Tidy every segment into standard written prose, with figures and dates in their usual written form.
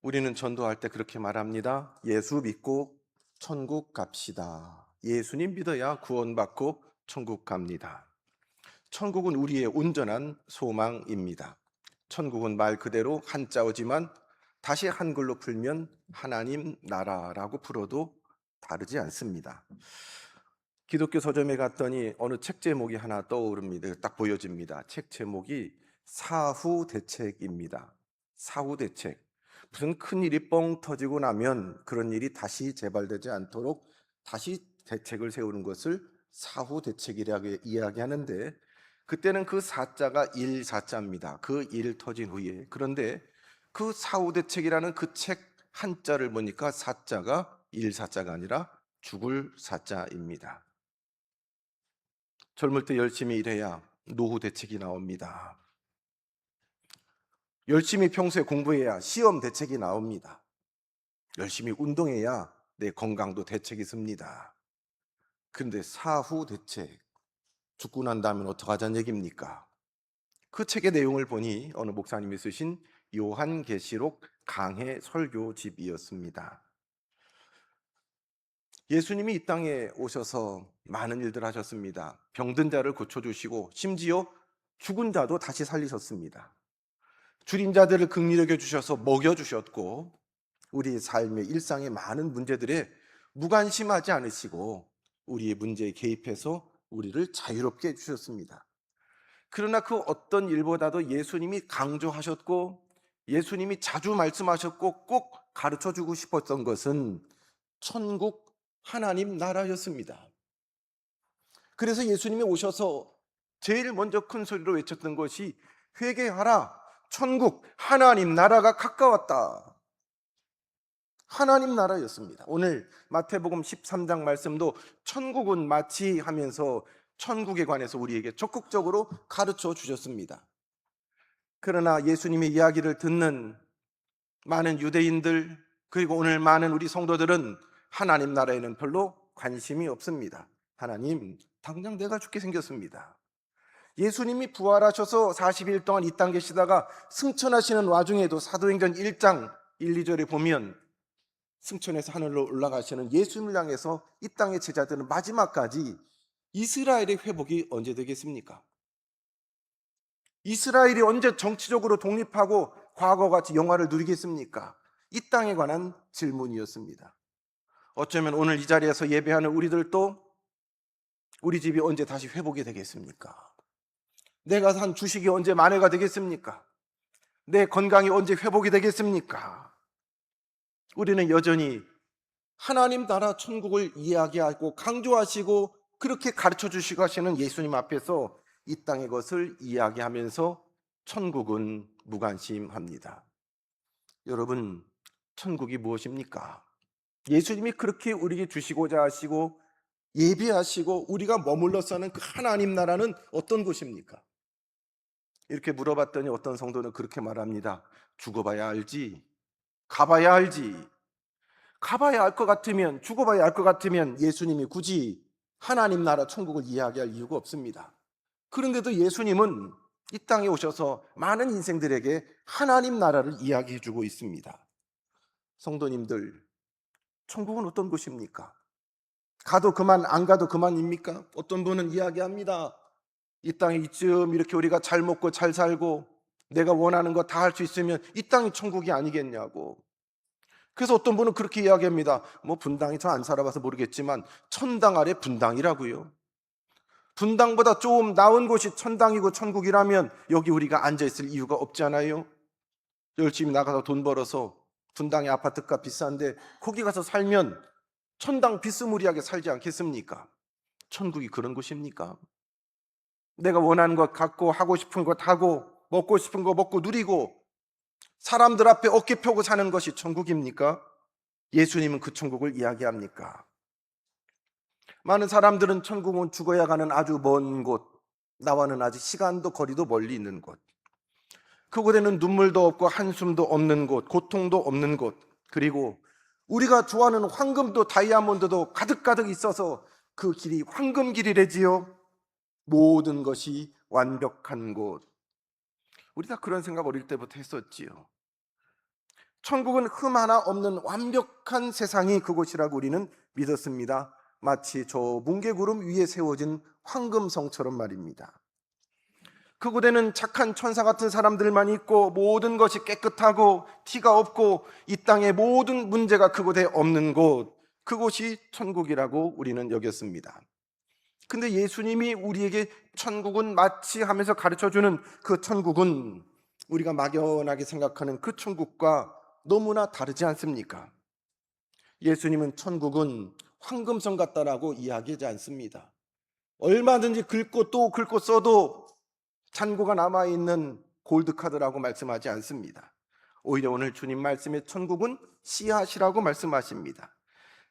우리는 전도할 때 그렇게 말합니다. 예수 믿고 천국 갑시다. 예수님 믿어야 구원받고 천국 갑니다. 천국은 우리의 온전한 소망입니다. 천국은 말 그대로 한자어지만 다시 한글로 풀면 하나님 나라라고 풀어도 다르지 않습니다. 기독교 서점에 갔더니 어느 책 제목이 하나 떠오릅니다. 딱 보여집니다. 책 제목이 사후대책입니다. 사후대책. 무슨 큰일이 뻥 터지고 나면 그런 일이 다시 재발되지 않도록 다시 대책을 세우는 것을 사후대책이라고 이야기하는데, 그때는 그 사자가 일사자입니다. 그 일 터진 후에. 그런데 그 사후대책이라는 그 책 한자를 보니까 사자가 일사자가 아니라 죽을 사자입니다. 젊을 때 열심히 일해야 노후 대책이 나옵니다. 열심히 평소에 공부해야 시험 대책이 나옵니다. 열심히 운동해야 내 건강도 대책이 섭니다. 그런데 사후 대책, 죽고 난 다음엔 어떡하자는 얘기입니까? 그 책의 내용을 보니 어느 목사님이 쓰신 요한계시록 강해 설교집이었습니다. 예수님이 이 땅에 오셔서 많은 일들 하셨습니다. 병든 자를 고쳐주시고 심지어 죽은 자도 다시 살리셨습니다. 줄인 자들을 긍휼히 여겨주셔서 먹여주셨고, 우리 삶의 일상의 많은 문제들에 무관심하지 않으시고 우리의 문제에 개입해서 우리를 자유롭게 해주셨습니다. 그러나 그 어떤 일보다도 예수님이 강조하셨고 예수님이 자주 말씀하셨고 꼭 가르쳐주고 싶었던 것은 천국 하나님 나라였습니다. 그래서 예수님이 오셔서 제일 먼저 큰 소리로 외쳤던 것이 회개하라, 천국 하나님 나라가 가까웠다. 하나님 나라였습니다. 오늘 마태복음 13장 말씀도 천국은 마치 하면서 천국에 관해서 우리에게 적극적으로 가르쳐 주셨습니다. 그러나 예수님의 이야기를 듣는 많은 유대인들, 그리고 오늘 많은 우리 성도들은 하나님 나라에는 별로 관심이 없습니다. 하나님, 당장 내가 죽게 생겼습니다. 예수님이 부활하셔서 40일 동안 이 땅에 계시다가 승천하시는 와중에도 사도행전 1장 1, 2절에 보면 승천해서 하늘로 올라가시는 예수님을 향해서 이 땅의 제자들은 마지막까지 이스라엘의 회복이 언제 되겠습니까? 이스라엘이 언제 정치적으로 독립하고 과거같이 영화를 누리겠습니까? 이 땅에 관한 질문이었습니다. 어쩌면 오늘 이 자리에서 예배하는 우리들도 우리 집이 언제 다시 회복이 되겠습니까? 내가 산 주식이 언제 만회가 되겠습니까? 내 건강이 언제 회복이 되겠습니까? 우리는 여전히 하나님 나라 천국을 이야기하고 강조하시고 그렇게 가르쳐 주시고 하시는 예수님 앞에서 이 땅의 것을 이야기하면서 천국은 무관심합니다. 여러분, 천국이 무엇입니까? 예수님이 그렇게 우리에게 주시고자 하시고 예비하시고 우리가 머물러 사는 그 하나님 나라는 어떤 곳입니까? 이렇게 물어봤더니 어떤 성도는 그렇게 말합니다. 죽어봐야 알지. 가봐야 알지. 가봐야 알 것 같으면, 죽어봐야 알 것 같으면 예수님이 굳이 하나님 나라 천국을 이야기할 이유가 없습니다. 그런데도 예수님은 이 땅에 오셔서 많은 인생들에게 하나님 나라를 이야기해 주고 있습니다. 성도님들, 천국은 어떤 곳입니까? 가도 그만, 안 가도 그만입니까? 어떤 분은 이야기합니다. 이 땅에 이쯤 이렇게 우리가 잘 먹고 잘 살고 내가 원하는 거 다 할 수 있으면 이 땅이 천국이 아니겠냐고. 그래서 어떤 분은 그렇게 이야기합니다. 뭐 분당이 저 안 살아봐서 모르겠지만 천당 아래 분당이라고요. 분당보다 좀 나은 곳이 천당이고 천국이라면 여기 우리가 앉아있을 이유가 없잖아요. 열심히 나가서 돈 벌어서 분당의 아파트가 비싼데 거기 가서 살면 천당 비스무리하게 살지 않겠습니까? 천국이 그런 곳입니까? 내가 원하는 것 갖고 하고 싶은 것 하고 먹고 싶은 거 먹고 누리고 사람들 앞에 어깨 펴고 사는 것이 천국입니까? 예수님은 그 천국을 이야기합니까? 많은 사람들은 천국은 죽어야 가는 아주 먼 곳, 나와는 아직 시간도 거리도 멀리 있는 곳, 그곳에는 눈물도 없고 한숨도 없는 곳, 고통도 없는 곳, 그리고 우리가 좋아하는 황금도 다이아몬드도 가득가득 있어서 그 길이 황금길이래지요. 모든 것이 완벽한 곳. 우리 다 그런 생각 어릴 때부터 했었지요. 천국은 흠 하나 없는 완벽한 세상이 그곳이라고 우리는 믿었습니다. 마치 저 뭉게구름 위에 세워진 황금성처럼 말입니다. 그곳에는 착한 천사 같은 사람들만 있고 모든 것이 깨끗하고 티가 없고 이 땅의 모든 문제가 그곳에 없는 곳, 그곳이 천국이라고 우리는 여겼습니다. 근데 예수님이 우리에게 천국은 마치 하면서 가르쳐주는 그 천국은 우리가 막연하게 생각하는 그 천국과 너무나 다르지 않습니까? 예수님은 천국은 황금성 같다라고 이야기하지 않습니다. 얼마든지 긁고 또 긁고 써도 잔고가 남아있는 골드카드라고 말씀하지 않습니다. 오히려 오늘 주님 말씀의 천국은 씨앗이라고 말씀하십니다.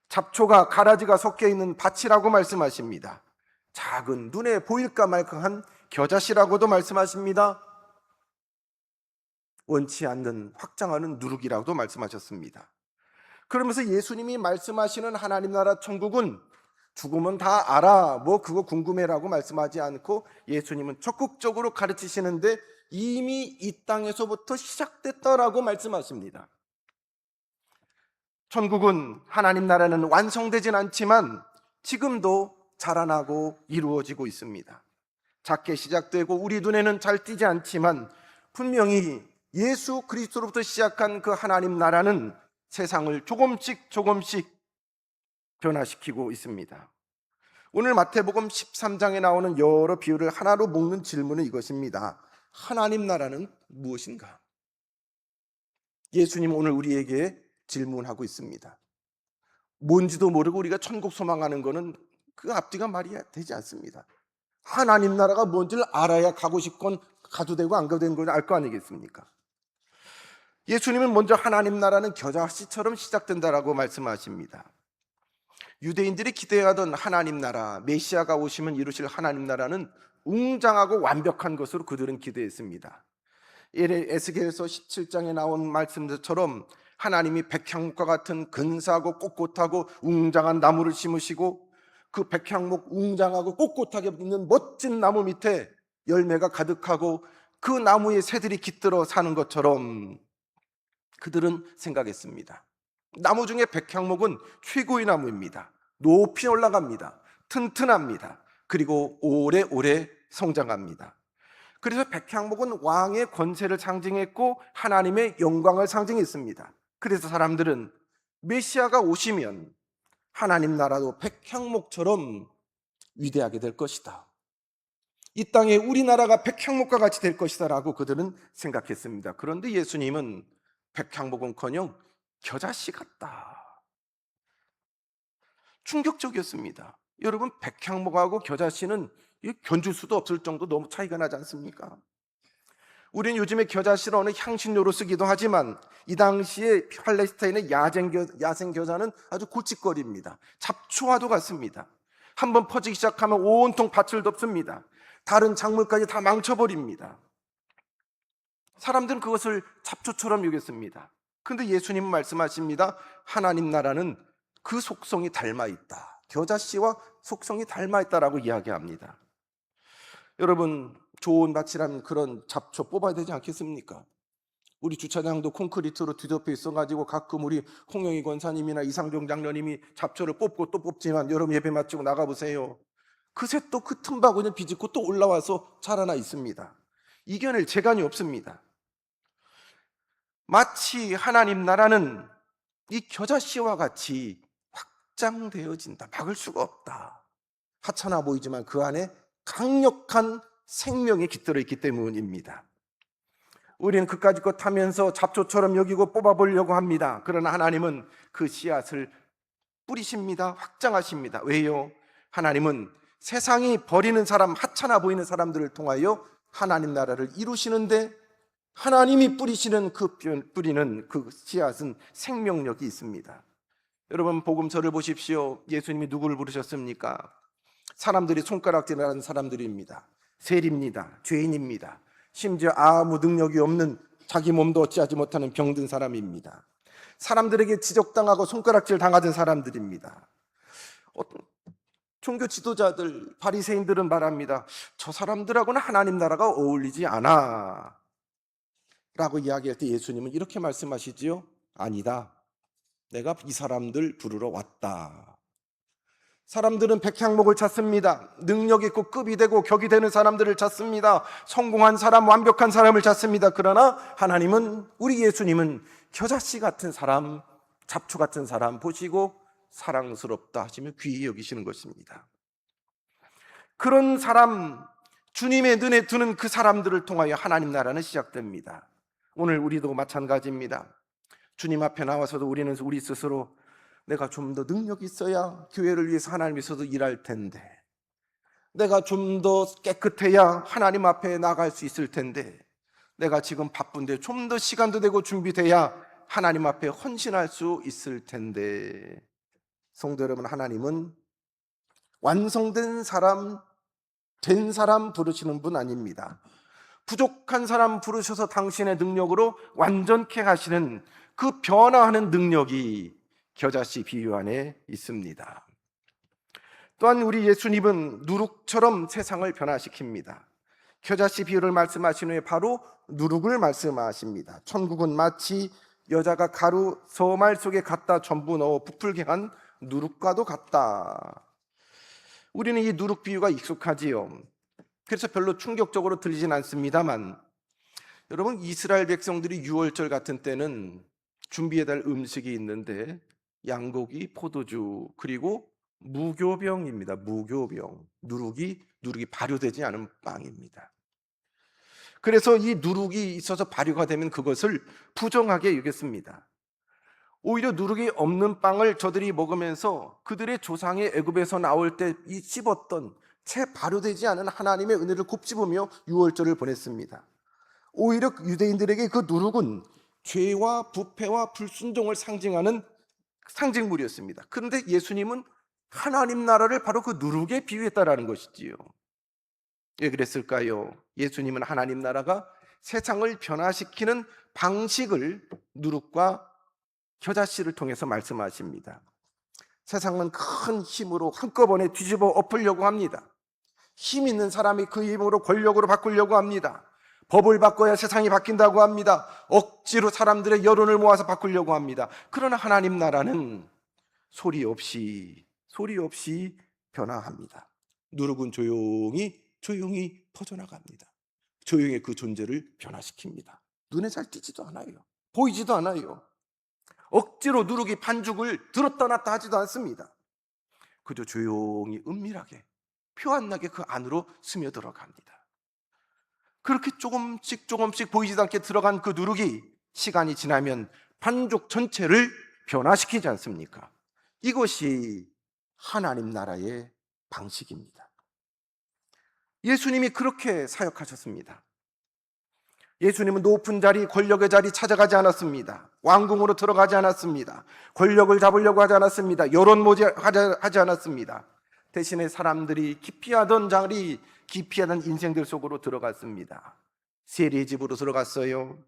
잡초가 가라지가 섞여 있는 밭이라고 말씀하십니다. 작은 눈에 보일까 말까한 겨자씨라고도 말씀하십니다. 원치 않는 확장하는 누룩이라고도 말씀하셨습니다. 그러면서 예수님이 말씀하시는 하나님 나라 천국은 죽으면 다 알아, 뭐 그거 궁금해라고 말씀하지 않고 예수님은 적극적으로 가르치시는데 이미 이 땅에서부터 시작됐다라고 말씀하십니다. 천국은, 하나님 나라는 완성되진 않지만 지금도 자라나고 이루어지고 있습니다. 작게 시작되고 우리 눈에는 잘 띄지 않지만 분명히 예수 그리스도로부터 시작한 그 하나님 나라는 세상을 조금씩 변화시키고 있습니다. 오늘 마태복음 13장에 나오는 여러 비유를 하나로 묶는 질문은 이것입니다. 하나님 나라는 무엇인가? 예수님 오늘 우리에게 질문하고 있습니다. 뭔지도 모르고 우리가 천국 소망하는 것은 그 앞뒤가 말이 되지 않습니다. 하나님 나라가 뭔지를 알아야 가고 싶건 가도 되고 안 가도 되는 걸 알 거 아니겠습니까? 예수님은 먼저 하나님 나라는 겨자씨처럼 시작된다라고 말씀하십니다. 유대인들이 기대하던 하나님 나라, 메시아가 오시면 이루실 하나님 나라는 웅장하고 완벽한 것으로 그들은 기대했습니다. 에스겔서 17장에 나온 말씀처럼 하나님이 백향목과 같은 근사하고 꼿꼿하고 웅장한 나무를 심으시고 그 백향목 웅장하고 꼿꼿하게 있는 멋진 나무 밑에 열매가 가득하고 그 나무에 새들이 깃들어 사는 것처럼 그들은 생각했습니다. 나무 중에 백향목은 최고의 나무입니다. 높이 올라갑니다. 튼튼합니다. 그리고 오래오래 성장합니다. 그래서 백향목은 왕의 권세를 상징했고 하나님의 영광을 상징했습니다. 그래서 사람들은 메시아가 오시면 하나님 나라도 백향목처럼 위대하게 될 것이다. 이 땅에 우리나라가 백향목과 같이 될 것이다 라고 그들은 생각했습니다. 그런데 예수님은 백향목은커녕 겨자씨 같다. 충격적이었습니다. 여러분, 백향목하고 겨자씨는 견줄 수도 없을 정도 너무 차이가 나지 않습니까? 우리는 요즘에 겨자씨를 어느 향신료로 쓰기도 하지만 이 당시에 팔레스타인의 야생 겨자는 아주 골칫거리입니다. 잡초와도 같습니다. 한번 퍼지기 시작하면 온통 밭을 덮습니다. 다른 작물까지 다 망쳐버립니다. 사람들은 그것을 잡초처럼 여겼습니다. 그런데 예수님은 말씀하십니다. 하나님 나라는 그 속성이 닮아있다. 겨자씨와 속성이 닮아있다라고 이야기합니다. 여러분, 좋은 밭이라면 그런 잡초 뽑아야 되지 않겠습니까? 우리 주차장도 콘크리트로 뒤덮여 있어가지고 가끔 우리 홍영희 권사님이나 이상종 장로님이 잡초를 뽑고 또 뽑지만 여러분 예배 마치고 나가보세요. 그새 또 그 틈바구니를 비집고 또 올라와서 자라나 있습니다. 이겨낼 재간이 없습니다. 마치 하나님 나라는 이 겨자씨와 같이 확장되어진다. 막을 수가 없다. 하찮아 보이지만 그 안에 강력한 생명이 깃들어 있기 때문입니다. 우리는 그까짓 것 하면서 잡초처럼 여기고 뽑아보려고 합니다. 그러나 하나님은 그 씨앗을 뿌리십니다. 확장하십니다. 왜요? 하나님은 세상이 버리는 사람, 하찮아 보이는 사람들을 통하여 하나님 나라를 이루시는데 하나님이 뿌리는 그 씨앗은 생명력이 있습니다. 여러분, 복음서를 보십시오. 예수님이 누구를 부르셨습니까? 사람들이 손가락질하는 사람들입니다. 세리입니다. 죄인입니다. 심지어 아무 능력이 없는 자기 몸도 어찌하지 못하는 병든 사람입니다. 사람들에게 지적당하고 손가락질 당하던 사람들입니다. 어떤 종교 지도자들, 바리새인들은 말합니다. 저 사람들하고는 하나님 나라가 어울리지 않아 라고 이야기할 때 예수님은 이렇게 말씀하시지요. 아니다. 내가 이 사람들 부르러 왔다. 사람들은 백향목을 찾습니다. 능력 있고 급이 되고 격이 되는 사람들을 찾습니다. 성공한 사람, 완벽한 사람을 찾습니다. 그러나 하나님은, 우리 예수님은 겨자씨 같은 사람, 잡초 같은 사람 보시고 사랑스럽다 하시며 귀히 여기시는 것입니다. 그런 사람, 주님의 눈에 드는 그 사람들을 통하여 하나님 나라는 시작됩니다. 오늘 우리도 마찬가지입니다. 주님 앞에 나와서도 우리는 우리 스스로 내가 좀 더 능력이 있어야 교회를 위해서 하나님 위해서도 일할 텐데, 내가 좀 더 깨끗해야 하나님 앞에 나갈 수 있을 텐데, 내가 지금 바쁜데 좀 더 시간도 되고 준비돼야 하나님 앞에 헌신할 수 있을 텐데. 성도 여러분, 하나님은 완성된 사람, 된 사람 부르시는 분 아닙니다. 부족한 사람 부르셔서 당신의 능력으로 완전케 하시는 그 변화하는 능력이 겨자씨 비유 안에 있습니다. 또한 우리 예수님은 누룩처럼 세상을 변화시킵니다. 겨자씨 비유를 말씀하신 후에 바로 누룩을 말씀하십니다. 천국은 마치 여자가 가루 서말 속에 갖다 전부 넣어 부풀게 한 누룩과도 같다. 우리는 이 누룩 비유가 익숙하지요. 그래서 별로 충격적으로 들리진 않습니다만, 여러분, 이스라엘 백성들이 유월절 같은 때는 준비해야 될 음식이 있는데 양고기, 포도주, 그리고 무교병입니다. 무교병. 누룩이 발효되지 않은 빵입니다. 그래서 이 누룩이 있어서 발효가 되면 그것을 부정하게 여겼습니다. 오히려 누룩이 없는 빵을 저들이 먹으면서 그들의 조상의 애굽에서 나올 때 이 씹었던 채 발효되지 않은 하나님의 은혜를 곱씹으며 유월절을 보냈습니다. 오히려 유대인들에게 그 누룩은 죄와 부패와 불순종을 상징하는 상징물이었습니다. 그런데 예수님은 하나님 나라를 바로 그 누룩에 비유했다라는 것이지요. 왜 그랬을까요? 예수님은 하나님 나라가 세상을 변화시키는 방식을 누룩과 겨자씨를 통해서 말씀하십니다. 세상은 큰 힘으로 한꺼번에 뒤집어 엎으려고 합니다. 힘 있는 사람이 그 힘으로 권력으로 바꾸려고 합니다. 법을 바꿔야 세상이 바뀐다고 합니다. 억지로 사람들의 여론을 모아서 바꾸려고 합니다. 그러나 하나님 나라는 소리 없이 변화합니다. 누룩은 조용히 퍼져나갑니다. 조용히 그 존재를 변화시킵니다. 눈에 잘 띄지도 않아요. 보이지도 않아요. 억지로 누룩이 반죽을 들었다 놨다 하지도 않습니다. 그저 조용히 은밀하게 표 안 나게 그 안으로 스며들어갑니다. 그렇게 조금씩 보이지도 않게 들어간 그 누룩이 시간이 지나면 반죽 전체를 변화시키지 않습니까? 이것이 하나님 나라의 방식입니다. 예수님이 그렇게 사역하셨습니다. 예수님은 높은 자리, 권력의 자리 찾아가지 않았습니다. 왕궁으로 들어가지 않았습니다. 권력을 잡으려고 하지 않았습니다. 여론 모집하지 않았습니다. 대신에 사람들이 기피하던 자리, 기피하던 인생들 속으로 들어갔습니다. 세리의 집으로 들어갔어요.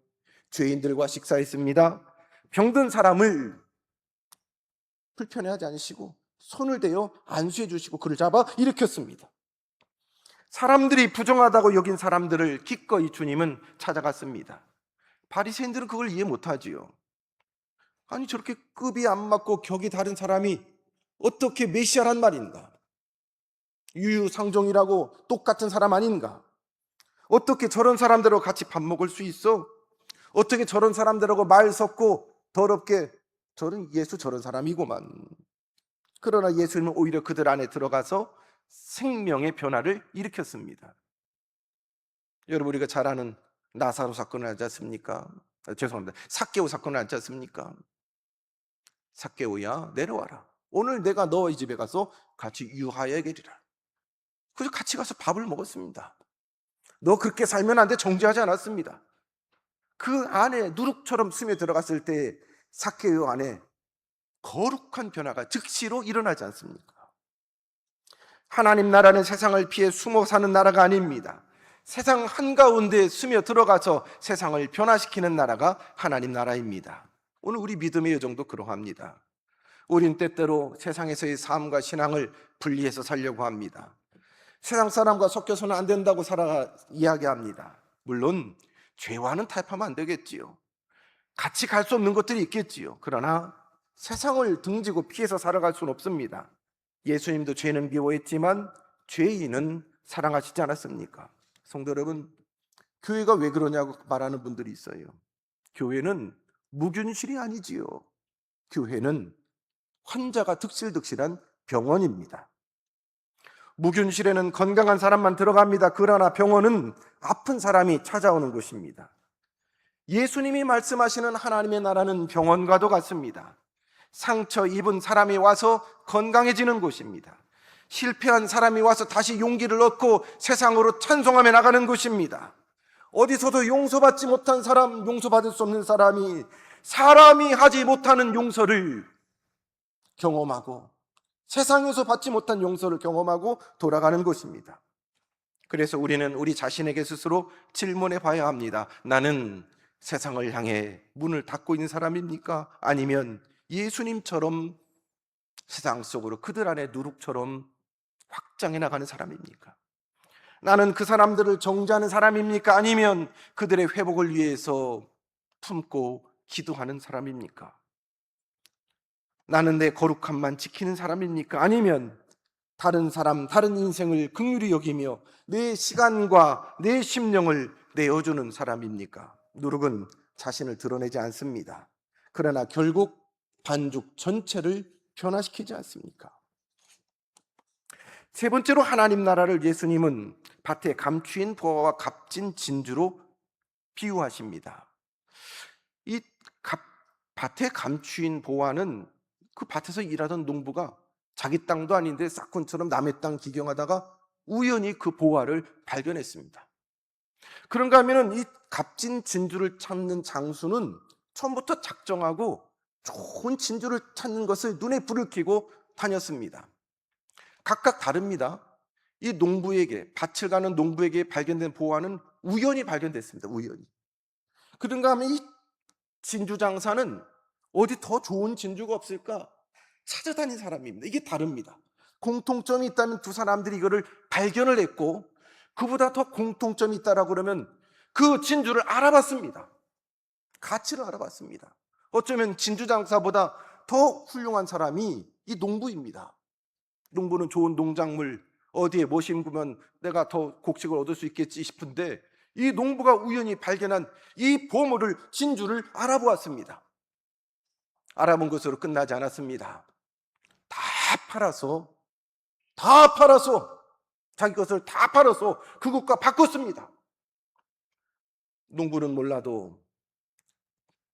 죄인들과 식사했습니다. 병든 사람을 불편해하지 않으시고 손을 대어 안수해 주시고 그를 잡아 일으켰습니다. 사람들이 부정하다고 여긴 사람들을 기꺼이 주님은 찾아갔습니다. 바리새인들은 그걸 이해 못하지요. 아니, 저렇게 급이 안 맞고 격이 다른 사람이 어떻게 메시아란 말인가? 유유상종이라고 똑같은 사람 아닌가? 어떻게 저런 사람들하고 같이 밥 먹을 수 있어? 어떻게 저런 사람들하고 말 섞고 더럽게, 저런 사람이고만. 그러나 예수님은 오히려 그들 안에 들어가서 생명의 변화를 일으켰습니다. 여러분, 우리가 잘 아는 나사로 사건을 알지 않습니까? 삭개오 사건을 알지 않습니까? 삭개오야, 내려와라. 오늘 내가 너희 집에 가서 같이 유하여야겠리라. 그래서 같이 가서 밥을 먹었습니다. 너 그렇게 살면 안 돼, 정죄하지 않았습니다. 그 안에 누룩처럼 스며들어갔을 때 삭개오 안에 거룩한 변화가 즉시로 일어나지 않습니까? 하나님 나라는 세상을 피해 숨어 사는 나라가 아닙니다. 세상 한가운데 스며들어가서 세상을 변화시키는 나라가 하나님 나라입니다. 오늘 우리 믿음의 여정도 그러합니다. 우린 때때로 세상에서의 삶과 신앙을 분리해서 살려고 합니다. 세상 사람과 섞여서는 안 된다고 이야기합니다. 물론 죄와는 타협하면 안 되겠지요. 같이 갈 수 없는 것들이 있겠지요. 그러나 세상을 등지고 피해서 살아갈 수는 없습니다. 예수님도 죄는 미워했지만 죄인은 사랑하시지 않았습니까? 성도 여러분, 교회가 왜 그러냐고 말하는 분들이 있어요. 교회는 무균실이 아니지요. 교회는 환자가 득실득실한 병원입니다. 무균실에는 건강한 사람만 들어갑니다. 그러나 병원은 아픈 사람이 찾아오는 곳입니다. 예수님이 말씀하시는 하나님의 나라는 병원과도 같습니다. 상처 입은 사람이 와서 건강해지는 곳입니다. 실패한 사람이 와서 다시 용기를 얻고 세상으로 찬송하며 나가는 곳입니다. 어디서도 용서받지 못한 사람, 용서받을 수 없는 사람이 하지 못하는 용서를 경험하고 세상에서 받지 못한 용서를 경험하고 돌아가는 곳입니다. 그래서 우리는 우리 자신에게 스스로 질문해 봐야 합니다. 나는 세상을 향해 문을 닫고 있는 사람입니까? 아니면 예수님처럼 세상 속으로 그들 안에 누룩처럼 확장해 나가는 사람입니까? 나는 그 사람들을 정죄하는 사람입니까? 아니면 그들의 회복을 위해서 품고 기도하는 사람입니까? 나는 내 거룩함만 지키는 사람입니까? 아니면 다른 사람, 다른 인생을 긍휼히 여기며 내 시간과 내 심령을 내어주는 사람입니까? 누룩은 자신을 드러내지 않습니다. 그러나 결국 반죽 전체를 변화시키지 않습니까? 세 번째로 하나님 나라를 예수님은 밭에 감추인 보화와 값진 진주로 비유하십니다. 이 밭에 감추인 보화는 그 밭에서 일하던 농부가 자기 땅도 아닌데 싹군처럼 남의 땅 기경하다가 우연히 그 보화를 발견했습니다. 그런가 하면은 이 값진 진주를 찾는 장수는 처음부터 작정하고 좋은 진주를 찾는 것을 눈에 불을 켜고 다녔습니다. 각각 다릅니다. 이 농부에게, 밭을 가는 농부에게 발견된 보화는 우연히 발견됐습니다. 우연히. 그런가 하면 이 진주 장사는 어디 더 좋은 진주가 없을까 찾아다닌 사람입니다. 이게 다릅니다. 공통점이 있다면 두 사람들이 이거를 발견을 했고 그보다 더 공통점이 있다라고 그러면 그 진주를 알아봤습니다. 가치를 알아봤습니다. 어쩌면 진주 장사보다 더 훌륭한 사람이 이 농부입니다. 농부는 좋은 농작물 어디에 뭐 심으면 내가 더 곡식을 얻을 수 있겠지 싶은데 이 농부가 우연히 발견한 이 보물을, 진주를 알아보았습니다. 알아본 것으로 끝나지 않았습니다. 다 팔아서 자기 것을 다 팔아서 그것과 바꿨습니다. 농부는 몰라도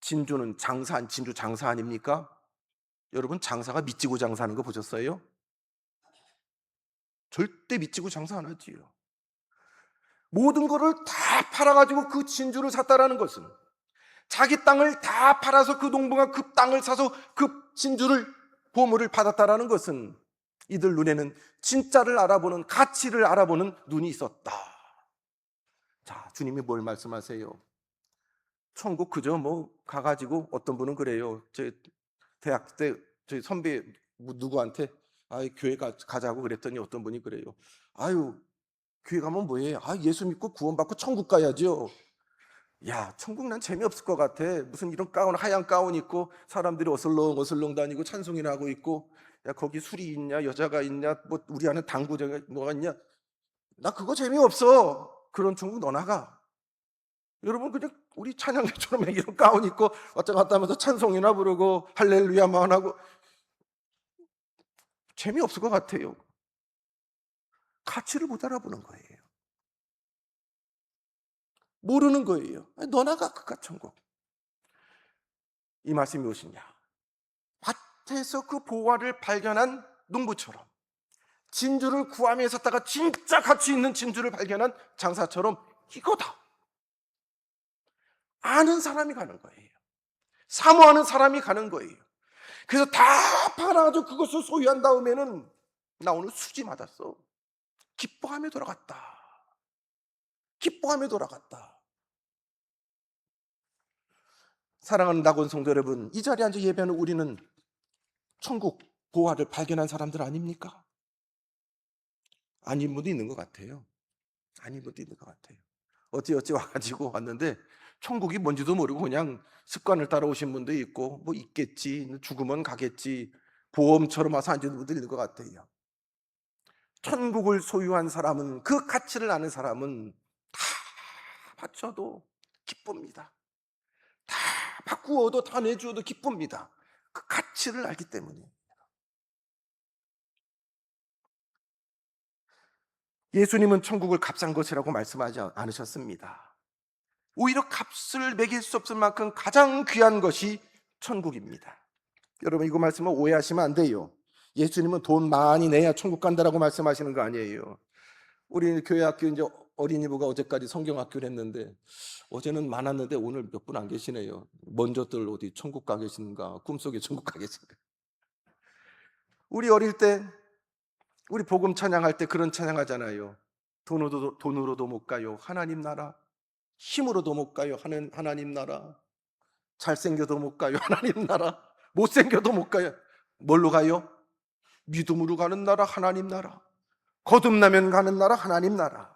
진주는 진주 장사 아닙니까? 여러분, 장사가 미치고 장사하는 거 보셨어요? 절대 미치고 장사 안 하지요. 모든 거를 다 팔아가지고 그 진주를 샀다라는 것은 자기 땅을 다 팔아서 그 농부가 그 땅을 사서 그 진주를, 보물을 받았다라는 것은 이들 눈에는 진짜를 알아보는, 가치를 알아보는 눈이 있었다. 자, 주님이 뭘 말씀하세요? 천국 그저 뭐 가가지고 어떤 분은 그래요. 제 대학 때 저희 선배 누구한테 교회 가자고 그랬더니 어떤 분이 그래요. 교회 가면 뭐해? 예수 믿고 구원받고 천국 가야죠. 야, 천국 난 재미없을 것 같아. 무슨 이런 하얀 가운 입고 사람들이 어슬렁 다니고 찬송이나 하고 있고, 야, 거기 술이 있냐, 여자가 있냐, 뭐 우리 안에 당구자가 뭐가 있냐. 나 그거 재미없어. 그런 천국 너 나가. 여러분, 그냥 우리 찬양대처럼 이런 가운 입고 왔다 갔다 하면서 찬송이나 부르고 할렐루야만 하고 재미없을 것 같아요. 가치를 못 알아보는 거예요. 모르는 거예요. 너 나가 그깟 천국. 이 말씀이 무엇이냐? 밭에서 그 보화를 발견한 농부처럼, 진주를 구하며 샀다가 진짜 가치 있는 진주를 발견한 장사처럼 이거다. 아는 사람이 가는 거예요. 사모하는 사람이 가는 거예요. 그래서 다 팔아가지고 그것을 소유한 다음에는 나 오늘 수지 맞았어. 기뻐하며 돌아갔다. 사랑하는 낙원 성도 여러분, 이 자리에 앉아 예배하는 우리는 천국 보화를 발견한 사람들 아닙니까? 아닌 분도 있는 것 같아요. 어찌 와가지고 왔는데 천국이 뭔지도 모르고 그냥 습관을 따라오신 분도 있고, 뭐 있겠지, 죽으면 가겠지, 보험처럼 와서 앉은 분도 있는 것 같아요. 천국을 소유한 사람은, 그 가치를 아는 사람은 다 바쳐도 기쁩니다. 다 바꾸어도 다 내주어도 기쁩니다. 그 가치를 알기 때문에. 예수님은 천국을 값싼 것이라고 말씀하지 않으셨습니다. 오히려 값을 매길 수 없을 만큼 가장 귀한 것이 천국입니다. 여러분, 이거 말씀을 오해하시면 안 돼요. 예수님은 돈 많이 내야 천국 간다라고 말씀하시는 거 아니에요. 우리 교회 학교 이제 어린이부가 어제까지 성경학교를 했는데, 어제는 많았는데 오늘 몇 분 안 계시네요. 먼저들 어디 천국 가 계신가, 꿈속에 천국 가 계신가. 우리 어릴 때 우리 복음 찬양할 때 그런 찬양하잖아요. 돈으로도 못 가요 하나님 나라, 힘으로도 못 가요 하나님 나라, 잘생겨도 못 가요 하나님 나라, 못생겨도 못 가요. 뭘로 가요? 믿음으로 가는 나라, 하나님 나라. 거듭나면 가는 나라, 하나님 나라.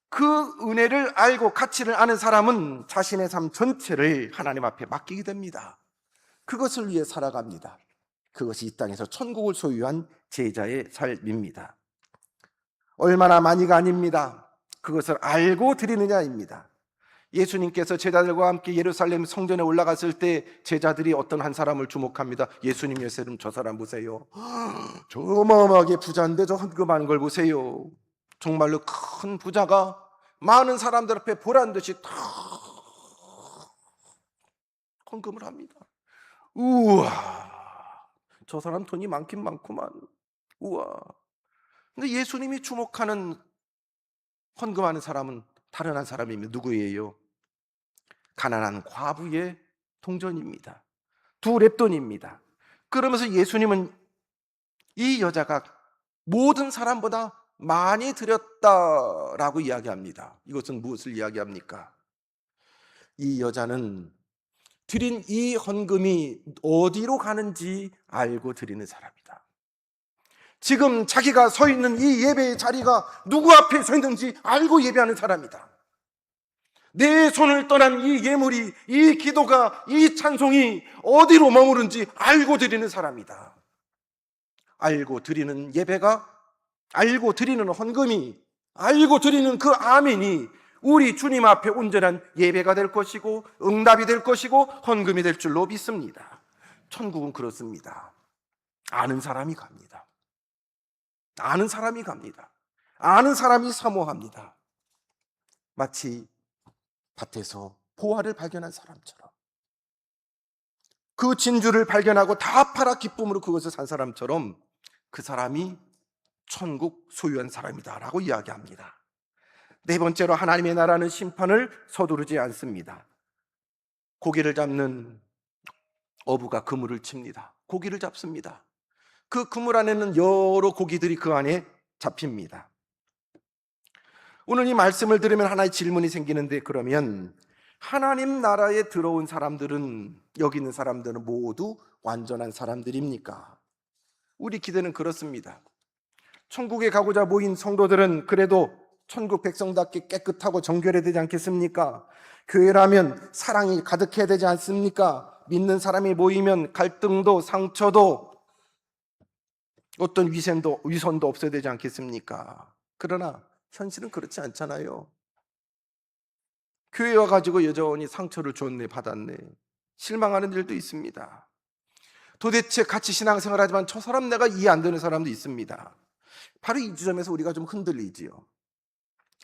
그 은혜를 알고 가치를 아는 사람은 자신의 삶 전체를 하나님 앞에 맡기게 됩니다. 그것을 위해 살아갑니다. 그것이 이 땅에서 천국을 소유한 제자의 삶입니다. 얼마나 많이가 아닙니다. 그것을 알고 드리느냐입니다. 예수님께서 제자들과 함께 예루살렘 성전에 올라갔을 때 제자들이 어떤 한 사람을 주목합니다. 예수님, 예수님, 저 사람 보세요. 저 어마어마하게 부자인데 저 헌금하는 걸 보세요. 정말로 큰 부자가 많은 사람들 앞에 보란 듯이 다 헌금을 합니다. 우와, 저 사람 돈이 많긴 많구만. 우와. 근데 예수님이 주목하는 헌금하는 사람은 다른 한 사람입니다. 누구예요? 가난한 과부의 동전입니다. 두 렙돈입니다. 그러면서 예수님은 이 여자가 모든 사람보다 많이 드렸다라고 이야기합니다. 이것은 무엇을 이야기합니까? 이 여자는 드린 이 헌금이 어디로 가는지 알고 드리는 사람이다. 지금 자기가 서 있는 이 예배의 자리가 누구 앞에 서 있는지 알고 예배하는 사람이다. 내 손을 떠난 이 예물이, 이 기도가, 이 찬송이 어디로 머무른지 알고 드리는 사람이다. 알고 드리는 예배가, 알고 드리는 헌금이, 알고 드리는 그 아멘이 우리 주님 앞에 온전한 예배가 될 것이고 응답이 될 것이고 헌금이 될 줄로 믿습니다. 천국은 그렇습니다. 아는 사람이 갑니다. 아는 사람이 갑니다. 아는 사람이 사모합니다. 마치 밭에서 보화를 발견한 사람처럼, 그 진주를 발견하고 다 팔아 기쁨으로 그것을 산 사람처럼 그 사람이 천국 소유한 사람이다라고 이야기합니다. 네 번째로, 하나님의 나라는 심판을 서두르지 않습니다. 고기를 잡는 어부가 그물을 칩니다. 고기를 잡습니다. 그 그물 안에는 여러 고기들이 그 안에 잡힙니다. 오늘 이 말씀을 들으면 하나의 질문이 생기는데, 그러면 하나님 나라에 들어온 사람들은, 여기 있는 사람들은 모두 완전한 사람들입니까? 우리 기대는 그렇습니다. 천국에 가고자 모인 성도들은 그래도 천국 백성답게 깨끗하고 정결해야 되지 않겠습니까? 교회라면 사랑이 가득해야 되지 않습니까? 믿는 사람이 모이면 갈등도 상처도 어떤 위선도 없어야 되지 않겠습니까? 그러나 현실은 그렇지 않잖아요. 교회 와가지고 여전히 상처를 줬네, 받았네, 실망하는 일도 있습니다. 도대체 같이 신앙생활 하지만 저 사람 내가 이해 안 되는 사람도 있습니다. 바로 이 지점에서 우리가 좀 흔들리지요.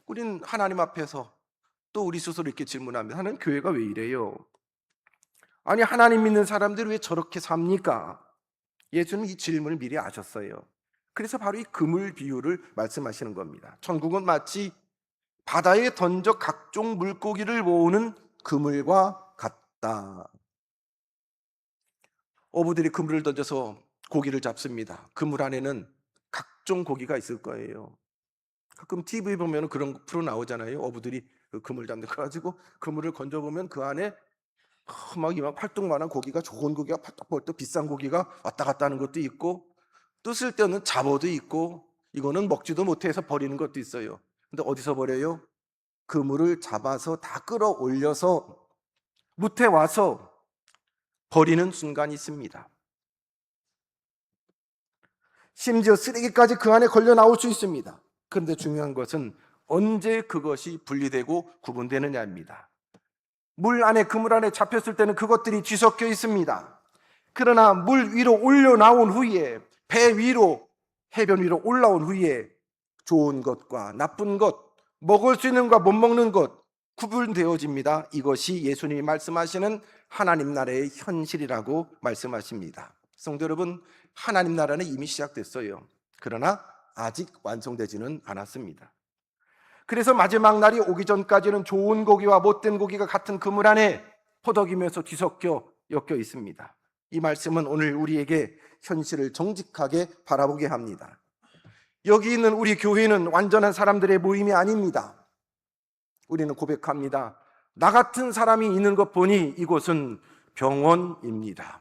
우린 하나님 앞에서 또 우리 스스로 이렇게 질문합니다. 하나님, 교회가 왜 이래요? 아니, 하나님 믿는 사람들이 왜 저렇게 삽니까? 예수님은 이 질문을 미리 아셨어요. 그래서 바로 이 그물 비유를 말씀하시는 겁니다. 천국은 마치 바다에 던져 각종 물고기를 모으는 그물과 같다. 어부들이 그물을 던져서 고기를 잡습니다. 그물 안에는 각종 고기가 있을 거예요. 가끔 TV 보면 그런 프로 나오잖아요. 어부들이 그 그물 잡는 거 가지고 그물을 건져보면 그 안에 막 이만 팔뚝만한 고기가, 좋은 고기가 팔떡팔떡 비싼 고기가 왔다 갔다 하는 것도 있고, 또 쓸데없는 잡어도 있고, 이거는 먹지도 못해서 버리는 것도 있어요. 근데 어디서 버려요? 그물을 잡아서 다 끌어올려서 무태 와서 버리는 순간이 있습니다. 심지어 쓰레기까지 그 안에 걸려 나올 수 있습니다. 그런데 중요한 것은 언제 그것이 분리되고 구분되느냐입니다. 물 안에, 그물 안에 잡혔을 때는 그것들이 뒤섞여 있습니다. 그러나 물 위로 올려 나온 후에, 배 위로, 해변 위로 올라온 후에 좋은 것과 나쁜 것, 먹을 수 있는 것과 못 먹는 것 구분되어집니다. 이것이 예수님이 말씀하시는 하나님 나라의 현실이라고 말씀하십니다. 성도 여러분, 하나님 나라는 이미 시작됐어요. 그러나 아직 완성되지는 않았습니다. 그래서 마지막 날이 오기 전까지는 좋은 고기와 못된 고기가 같은 그물 안에 포덕이면서 뒤섞여 엮여 있습니다. 이 말씀은 오늘 우리에게 현실을 정직하게 바라보게 합니다. 여기 있는 우리 교회는 완전한 사람들의 모임이 아닙니다. 우리는 고백합니다. 나 같은 사람이 있는 것 보니 이곳은 병원입니다.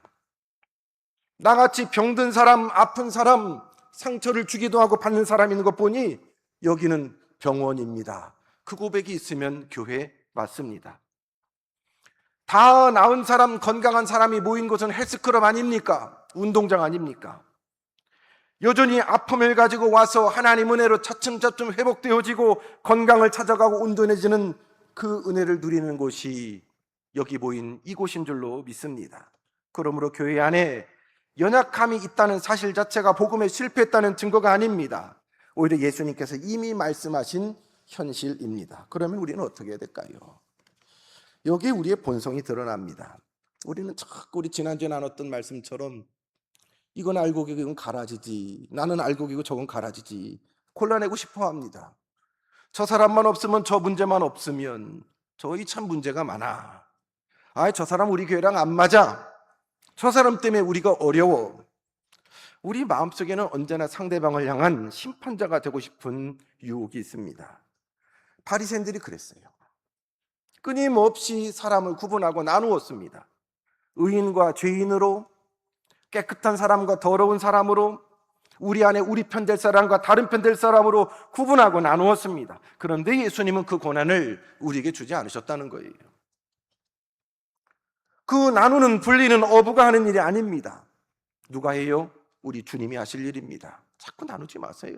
나같이 병든 사람, 아픈 사람, 상처를 주기도 하고 받는 사람이 있는 것 보니 여기는 병원입니다. 그 고백이 있으면 교회 맞습니다. 다 나은 사람, 건강한 사람이 모인 곳은 헬스클럽 아닙니까? 운동장 아닙니까? 여전히 아픔을 가지고 와서 하나님 은혜로 차츰차츰 회복되어지고 건강을 찾아가고 온전해지는 그 은혜를 누리는 곳이 여기 모인 이곳인 줄로 믿습니다. 그러므로 교회 안에 연약함이 있다는 사실 자체가 복음에 실패했다는 증거가 아닙니다. 오히려 예수님께서 이미 말씀하신 현실입니다. 그러면 우리는 어떻게 해야 될까요? 여기에 우리의 본성이 드러납니다. 우리는 자꾸 우리 지난주에 나눴던 말씀처럼 이건 알고 기고 이건 가라지지, 나는 알고 기고 저건 가라지지 골라내고 싶어 합니다. 저 사람만 없으면, 저 문제만 없으면, 저희 참 문제가 많아. 저 사람 우리 교회랑 안 맞아. 저 사람 때문에 우리가 어려워. 우리 마음속에는 언제나 상대방을 향한 심판자가 되고 싶은 유혹이 있습니다. 바리새인들이 그랬어요. 끊임없이 사람을 구분하고 나누었습니다. 의인과 죄인으로, 깨끗한 사람과 더러운 사람으로, 우리 안에 우리 편 될 사람과 다른 편 될 사람으로 구분하고 나누었습니다. 그런데 예수님은 그 고난을 우리에게 주지 않으셨다는 거예요. 그 나누는 분리는 어부가 하는 일이 아닙니다. 누가 해요? 우리 주님이 하실 일입니다. 자꾸 나누지 마세요.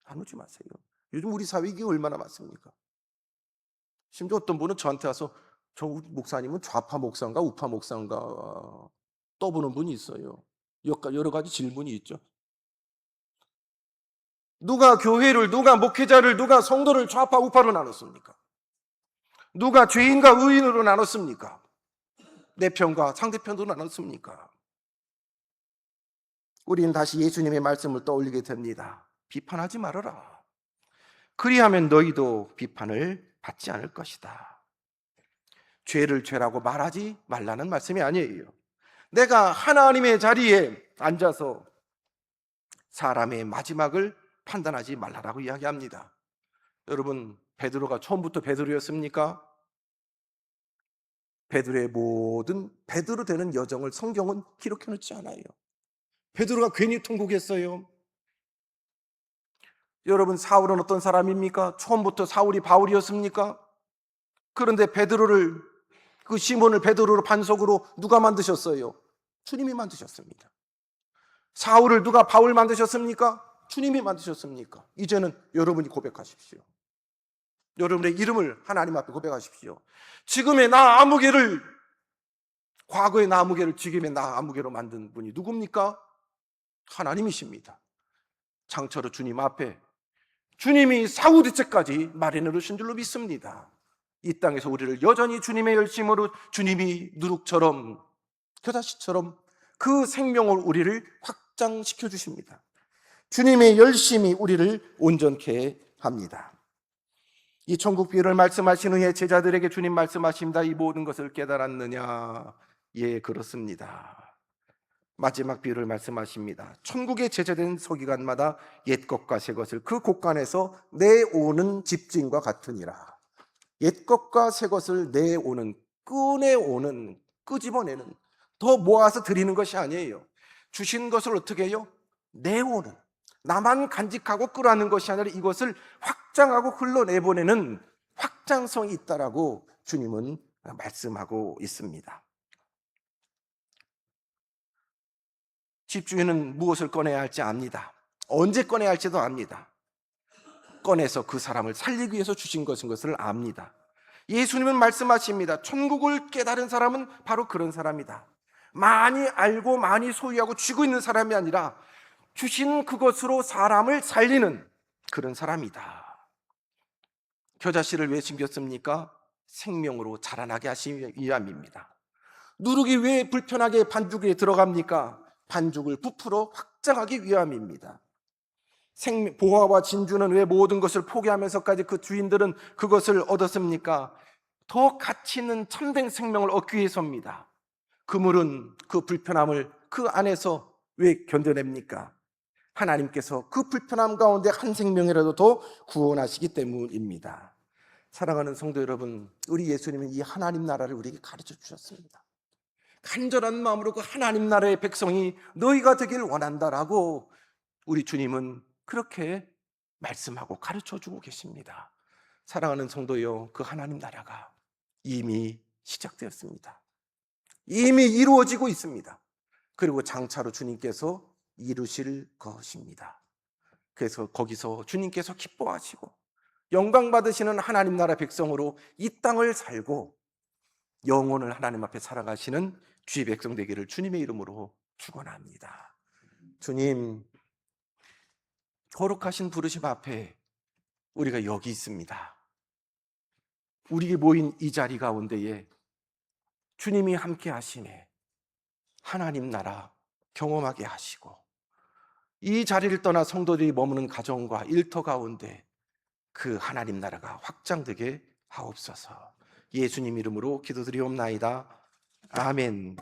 나누지 마세요. 요즘 우리 사회 이게 얼마나 많습니까? 심지어 어떤 분은 저한테 와서 저 목사님은 좌파 목사인가 우파 목사인가 떠보는 분이 있어요. 여러 가지 질문이 있죠. 누가 교회를, 누가 목회자를, 누가 성도를 좌파 우파로 나눴습니까? 누가 죄인과 의인으로 나눴습니까? 내 편과 상대편도 나눴습니까? 우리는 다시 예수님의 말씀을 떠올리게 됩니다. 비판하지 말아라. 그리하면 너희도 비판을 받지 않을 것이다. 죄를 죄라고 말하지 말라는 말씀이 아니에요. 내가 하나님의 자리에 앉아서 사람의 마지막을 판단하지 말라라고 이야기합니다. 여러분, 베드로가 처음부터 베드로였습니까? 베드로의 모든 베드로 되는 여정을 성경은 기록해 놓지 않아요. 베드로가 괜히 통곡했어요. 여러분, 사울은 어떤 사람입니까? 처음부터 사울이 바울이었습니까? 그런데 베드로를, 그 시몬을 베드로를 반석으로 누가 만드셨어요? 주님이 만드셨습니다. 사울을 누가 바울 만드셨습니까? 주님이 만드셨습니까? 이제는 여러분이 고백하십시오. 여러분의 이름을 하나님 앞에 고백하십시오. 지금의 나 아무개를, 과거의 나 아무개를 지금의 나 아무개로 만든 분이 누굽니까? 하나님이십니다. 장처로 주님 앞에 주님이 사후대책까지 마련해 놓으신 줄로 믿습니다. 이 땅에서 우리를 여전히 주님의 열심으로, 주님이 누룩처럼, 겨자씨처럼 그 생명을 우리를 확장시켜 주십니다. 주님의 열심이 우리를 온전케 합니다. 이 천국 비유를 말씀하신 후에 제자들에게 주님 말씀하십니다. 이 모든 것을 깨달았느냐? 예, 그렇습니다. 마지막 비유를 말씀하십니다. 천국에 제재된 서기관마다 옛 것과 새 것을 그 곳간에서 내오는 집진과 같으니라. 옛 것과 새 것을 내오는, 꺼내오는, 끄집어내는, 더 모아서 드리는 것이 아니에요. 주신 것을 어떻게 해요? 내오는, 나만 간직하고 끌어안는 것이 아니라 이것을 확장하고 흘러내보내는 확장성이 있다라고 주님은 말씀하고 있습니다. 집주인은 무엇을 꺼내야 할지 압니다. 언제 꺼내야 할지도 압니다. 꺼내서 그 사람을 살리기 위해서 주신 것인 것을 압니다. 예수님은 말씀하십니다. 천국을 깨달은 사람은 바로 그런 사람이다. 많이 알고 많이 소유하고 쥐고 있는 사람이 아니라 주신 그것으로 사람을 살리는 그런 사람이다. 겨자씨를 왜 숨겼습니까? 생명으로 자라나게 하시기 위함입니다. 누룩이 왜 불편하게 반죽에 들어갑니까? 반죽을 부풀어 확장하기 위함입니다. 보화와 진주는 왜 모든 것을 포기하면서까지 그 주인들은 그것을 얻었습니까? 더 가치 있는 참된 생명을 얻기 위해서입니다. 그물은 그 불편함을 그 안에서 왜 견뎌냅니까? 하나님께서 그 불편함 가운데 한 생명이라도 더 구원하시기 때문입니다. 사랑하는 성도 여러분, 우리 예수님은 이 하나님 나라를 우리에게 가르쳐 주셨습니다. 간절한 마음으로 그 하나님 나라의 백성이 너희가 되길 원한다라고 우리 주님은 그렇게 말씀하고 가르쳐 주고 계십니다. 사랑하는 성도여, 그 하나님 나라가 이미 시작되었습니다. 이미 이루어지고 있습니다. 그리고 장차로 주님께서 이루실 것입니다. 그래서 거기서 주님께서 기뻐하시고 영광 받으시는 하나님 나라 백성으로 이 땅을 살고 영혼을 하나님 앞에 살아가시는 주의 백성 되기를 주님의 이름으로 축원합니다. 주님, 거룩하신 부르심 앞에 우리가 여기 있습니다. 우리에게 모인 이 자리 가운데에 주님이 함께 하시네 하나님 나라 경험하게 하시고 이 자리를 떠나 성도들이 머무는 가정과 일터 가운데 그 하나님 나라가 확장되게 하옵소서. 예수님 이름으로 기도드리옵나이다. 아멘.